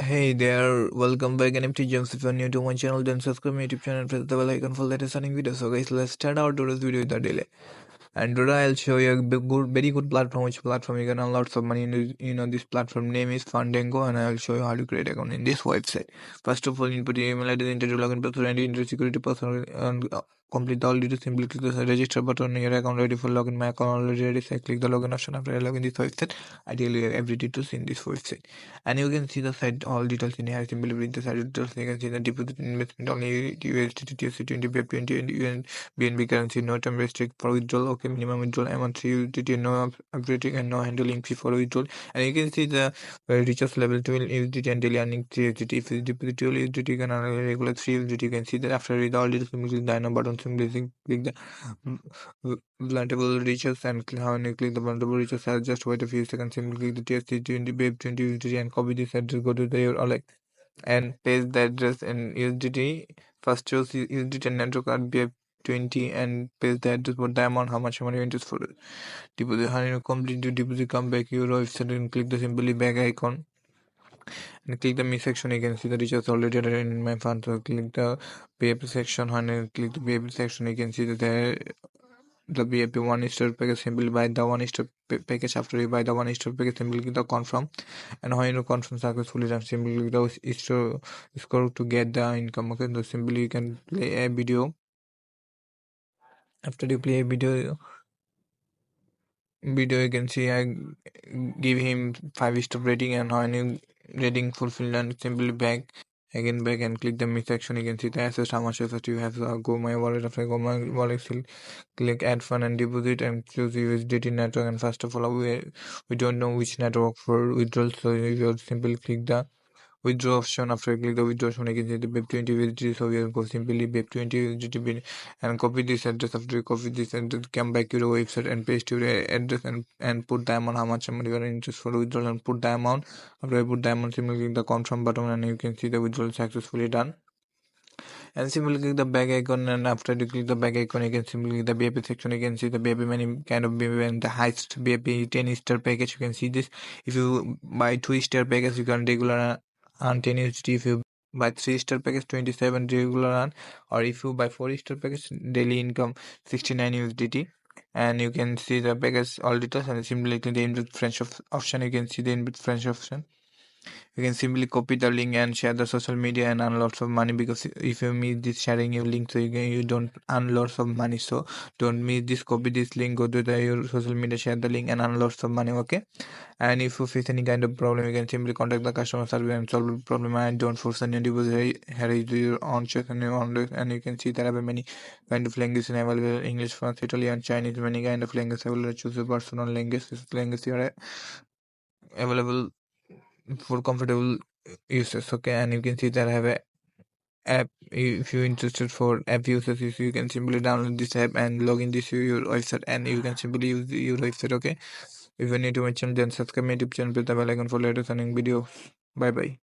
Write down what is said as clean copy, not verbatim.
Hey there, welcome back and empty gems. If you're new to my channel, then subscribe my YouTube channel and press the bell icon for latest running videos. So guys, let's start out today's video without delay. And today I'll show you a very good platform, which platform you can earn lots of money in. This platform name is Fandango, and I'll show you how to create account in this website. First of all, input your email address, enter your login password, and enter security password, and complete all details. Simply click the register button. Your account ready for login. My account already ready, so I click the login option. After I log in this website, I tell you every details in this website, and you can see the site all details in here. Simply read the site details. You can see the deposit investment only USDT, TSC20, BEP-20, and BNB currency. No time restrict for withdrawal. Okay, minimum withdrawal amount 3 USDT. No updating and no handling fee for withdrawal. And you can see the richest level 12 USDT and daily earning 3 USDT. If you deposit 12 USDT, you can earn a regular 3 USDT. You can see that after read all details, simply click the I know button. Simply click the vulnerable reaches, and when you click the vulnerable reaches, just wait a few seconds. Simply click the TSC20 BEP-20 USDT and copy this address. Go to the or like and paste the address in USDT. First choose USDT network card BEP-20 and paste the address, put the amount, how much money you want to for deposit. When you complete the deposit, come back your website and click the simply back icon and click the me section. You can see the recharge already in my fund. So click the BEP section. When you click the BEP section, you can see that there the BEP 1 star package. Simply buy the 1 star package. After you buy the 1 star package, simply click the confirm, and when you confirm successfully, then simply click the score to get the income. Okay, so simply you can play a video. After you play a video you can see I give him 5 star rating, and when you rating fulfilled, and simply back and click the me section. You can see the assets, how much assets you have. So go my wallet. After I go my wallet, click add fund and deposit and choose USDT network. And first of all, we don't know which network for withdrawal, so you simply click the withdraw option. After I click the withdraw option, I can see the BEP-20 USDT. So we will go simply BEP-20 USDT and copy this address. After you copy this address, come back to your website and paste your address and put the amount, how much money you are interested for withdrawal, and put the amount. After I put the amount, simply click the confirm button, and you can see the withdrawal successfully done. And simply click the back icon, and after you click the back icon, you can simply click the BEP section. You can see the BEP many kind of BEP, and the highest BEP 10 star package. You can see this. If you buy 2 star package, you can regular earn 10 USD. If you buy 3 star package, 27 regular earn, or if you buy 4 star package, daily income 69 USDT. And you can see the package all details, and simply click the input French option. You can see the input French option. You can simply copy the link and share the social media and earn lots of money, because if you miss this sharing your link, so you don't earn lots of money. So don't miss this, copy this link, go to your social media, share the link and earn lots of money. Okay, and if you face any kind of problem, you can simply contact the customer service and solve the problem, and don't force any deposit. Here is your own choice and your own risk. And you can see there are many kind of languages available: English, French, Italian, Chinese, many kind of languages available. Choose your personal language. This language are available for comfortable users. Okay, and you can see that I have a app. If you're interested for app users, you can simply download this app and log in this to your website, and you can simply use your website. Okay, if you're new to my channel, then subscribe my YouTube channel, press the bell icon for latest running videos. Bye bye.